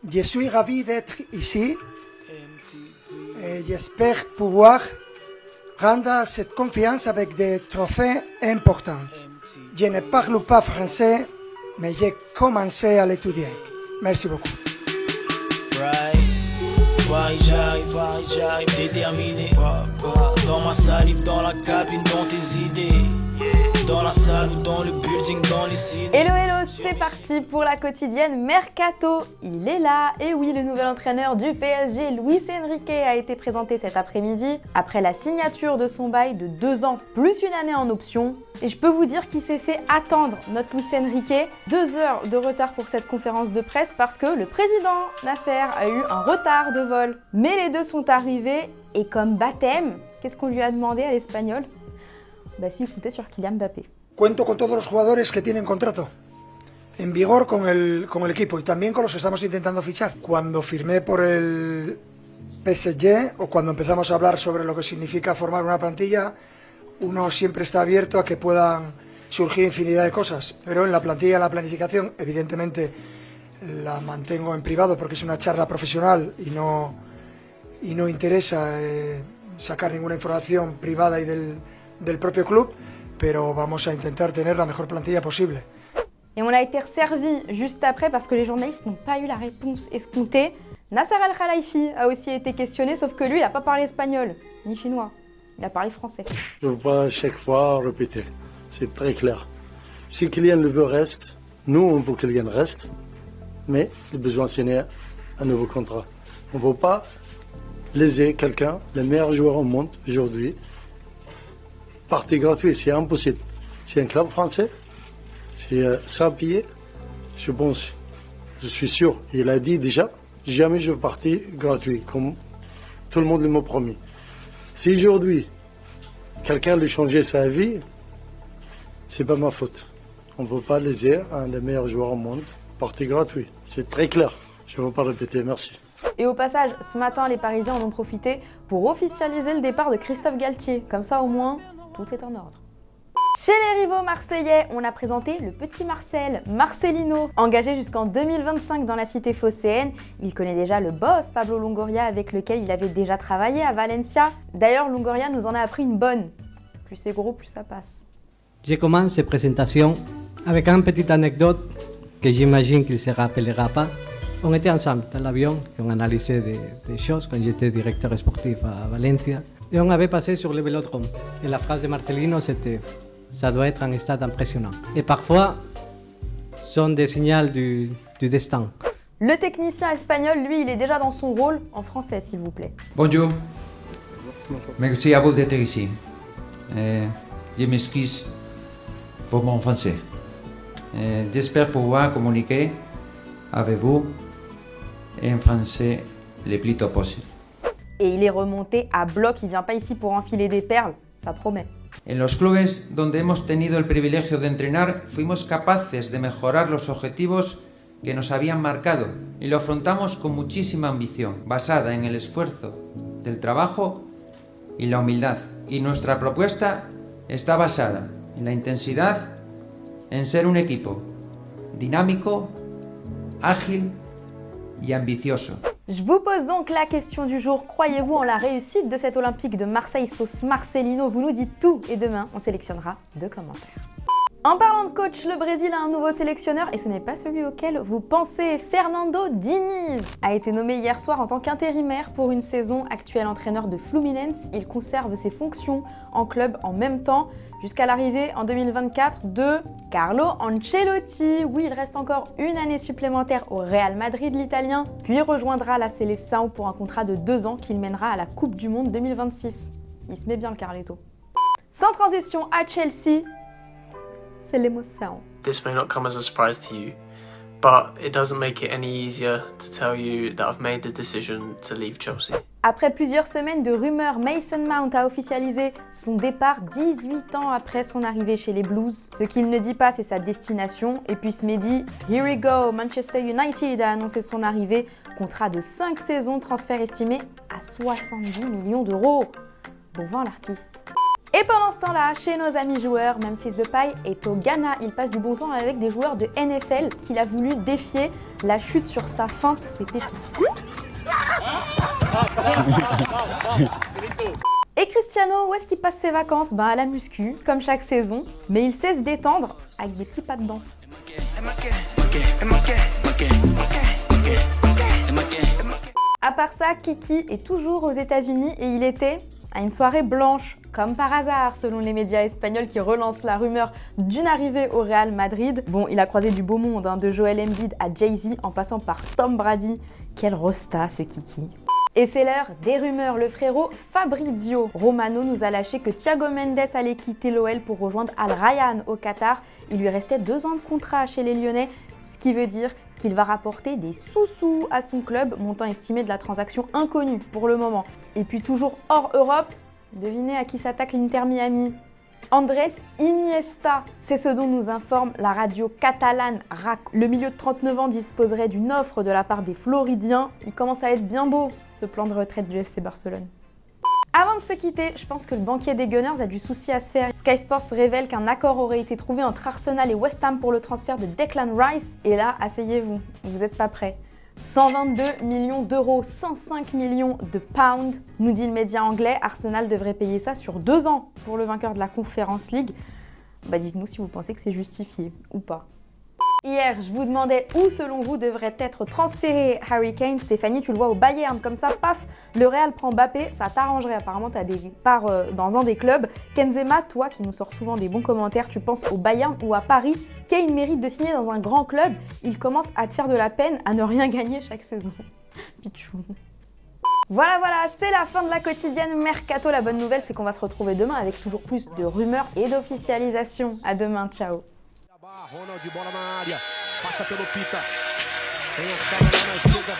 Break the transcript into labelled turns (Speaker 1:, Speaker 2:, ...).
Speaker 1: Je suis ravi d'être ici et j'espère pouvoir rendre cette confiance avec des trophées importants. Je ne parle pas français, mais j'ai commencé à l'étudier. Merci beaucoup.
Speaker 2: J'arrive, déterminé. Dans ma salive, dans la cabine, dans tes idées. Dans la salle ou dans le building, dans les cités.
Speaker 3: Hello hello, c'est parti pour la quotidienne Mercato. Il est là, et oui, le nouvel entraîneur du PSG, Luis Enrique, a été présenté cet après-midi après la signature de son bail de 2 ans plus une année en option. Et je peux vous dire qu'il s'est fait attendre, notre Luis Enrique. 2 heures de retard pour cette conférence de presse parce que le président Nasser a eu un retard de vol. Mais les deux sont arrivés et comme baptême, qu'est-ce qu'on lui a demandé à l'Espagnol? Bah s'il comptait sur Kylian Mbappé.
Speaker 1: Cuento con todos los jugadores que tienen contrato en vigor con el equipo y también con los que estamos intentando fichar. Cuando firmé por el PSG o cuando empezamos a hablar sobre lo que significa formar una plantilla, uno siempre está abierto a que puedan surgir infinidad de cosas, pero en la plantilla, la planificación, evidentemente la mantengo en privado porque es una charla profesional y no interesa sacar ninguna información privada y del propio club, pero vamos a intentar tener la mejor plantilla posible.
Speaker 3: Et on a été servi juste après parce que les journalistes n'ont pas eu la réponse escomptée. Nasser Al-Khelaifi a aussi été questionné, sauf que lui, il n'a pas parlé espagnol, ni chinois. Il a parlé français.
Speaker 4: Je ne veux pas à chaque fois répéter, c'est très clair. Si Kylian le veut, reste. Nous, on veut que Kylian reste, mais le besoin c'est un nouveau contrat. On ne veut pas léser quelqu'un, le meilleur joueur au monde aujourd'hui, partie gratuite, c'est impossible. C'est un club français, c'est sans payer, je pense, je suis sûr, il a dit déjà, jamais je veux partir gratuit, comme tout le monde m'a promis. Si aujourd'hui, quelqu'un lui changeait sa vie, c'est pas ma faute. On ne veut pas léser un des meilleurs joueurs au monde, partie gratuit. C'est très clair, je ne veux pas répéter, merci.
Speaker 3: Et au passage, ce matin, les Parisiens en ont profité pour officialiser le départ de Christophe Galtier. Comme ça, au moins, tout est en ordre. Chez les rivaux marseillais, on a présenté le petit Marcel, Marcelino. Engagé jusqu'en 2025 dans la cité phocéenne, il connaît déjà le boss Pablo Longoria avec lequel il avait déjà travaillé à Valencia. D'ailleurs, Longoria nous en a appris une bonne. Plus c'est gros, plus ça passe.
Speaker 5: Je commence cette présentation avec une petite anecdote que j'imagine qu'il ne se rappellera pas. On était ensemble dans l'avion, on analysait des choses quand j'étais directeur sportif à Valencia. Et on avait passé sur le vélodrome. Et la phrase de Marcelino, c'était « ça doit être un stade impressionnant ». Et parfois, sont des signaux du destin.
Speaker 3: Le technicien espagnol, lui, il est déjà dans son rôle en français, s'il vous plaît.
Speaker 6: Bonjour. Merci à vous d'être ici. Je m'excuse pour mon français. J'espère pouvoir communiquer avec vous en français le plus tôt possible.
Speaker 3: Et il est remonté à bloc, il vient pas ici pour enfiler des perles, ça promet.
Speaker 6: En los clubes donde hemos tenido el privilegio de entrenar, fuimos capaces de mejorar los objetivos que nos habían marcado y lo afrontamos con muchísima ambición, basada en el esfuerzo del trabajo y la humildad. Y nuestra propuesta está basada en la intensidad, en ser un equipo dinámico, ágil y ambicioso.
Speaker 3: Je vous pose donc la question du jour. Croyez-vous en la réussite de cet Olympique de Marseille sauce Marcelino? Vous nous dites tout et demain, on sélectionnera 2 commentaires. En parlant de coach, le Brésil a un nouveau sélectionneur et ce n'est pas celui auquel vous pensez. Fernando Diniz a été nommé hier soir en tant qu'intérimaire pour une saison. Actuel entraîneur de Fluminense, il conserve ses fonctions en club en même temps jusqu'à l'arrivée en 2024 de Carlo Ancelotti. Oui, il reste encore une année supplémentaire au Real Madrid, l'Italien, puis rejoindra la Seleção pour un contrat de 2 ans qu'il mènera à la Coupe du Monde 2026. Il se met bien le Carletto. Sans transition à Chelsea, c'est l'émotion.
Speaker 7: This may not come as a surprise to you, but it doesn't make it any easier to tell you that I've made the decision to leave Chelsea.
Speaker 3: Après plusieurs semaines de rumeurs, Mason Mount a officialisé son départ 18 ans après son arrivée chez les Blues. Ce qu'il ne dit pas, c'est sa destination. Et puis ce midi, here we go, Manchester United a annoncé son arrivée. Contrat de 5 saisons, transfert estimé à 70 millions d'euros. Bon vent l'artiste. Et pendant ce temps-là, chez nos amis joueurs, Memphis Depay est au Ghana. Il passe du bon temps avec des joueurs de NFL qu'il a voulu défier. La chute sur sa feinte, c'est pépite. Et Cristiano, où est-ce qu'il passe ses vacances? À la muscu, comme chaque saison. Mais il sait se détendre avec des petits pas de danse. À part ça, Kiki est toujours aux États-Unis et il était à une soirée blanche, comme par hasard, selon les médias espagnols qui relancent la rumeur d'une arrivée au Real Madrid. Bon, il a croisé du beau monde, de Joel Embiid à Jay-Z en passant par Tom Brady. Quel rosta ce Kiki. Et c'est l'heure des rumeurs. Le frérot Fabrizio Romano nous a lâché que Thiago Mendes allait quitter l'OL pour rejoindre Al Rayyan au Qatar. Il lui restait 2 ans de contrat chez les Lyonnais, ce qui veut dire qu'il va rapporter des sous-sous à son club, montant estimé de la transaction inconnue pour le moment. Et puis toujours hors Europe, devinez à qui s'attaque l'Inter Miami. Andrés Iniesta, c'est ce dont nous informe la radio catalane RAC. Le milieu de 39 ans disposerait d'une offre de la part des Floridiens. Il commence à être bien beau, ce plan de retraite du FC Barcelone. Avant de se quitter, je pense que le banquier des Gunners a du souci à se faire. Sky Sports révèle qu'un accord aurait été trouvé entre Arsenal et West Ham pour le transfert de Declan Rice. Et là, asseyez-vous, vous n'êtes pas prêts. 122 millions d'euros, 105 millions de pounds, nous dit le média anglais. Arsenal devrait payer ça sur 2 ans pour le vainqueur de la Conference League. Dites-nous si vous pensez que c'est justifié ou pas. Hier, je vous demandais où, selon vous, devrait être transféré Harry Kane. Stéphanie, tu le vois au Bayern, comme ça, paf, le Real prend Mbappé, ça t'arrangerait. Apparemment, t'as des parts dans un des clubs. Kenzema, toi qui nous sors souvent des bons commentaires, tu penses au Bayern ou à Paris. Kane mérite de signer dans un grand club. Il commence à te faire de la peine à ne rien gagner chaque saison. Pichou. Voilà, c'est la fin de la quotidienne Mercato. La bonne nouvelle, c'est qu'on va se retrouver demain avec toujours plus de rumeurs et d'officialisation. À demain, ciao.
Speaker 8: Ronald, bola na área, passa pelo Pita, tem a chave lá na esquerda.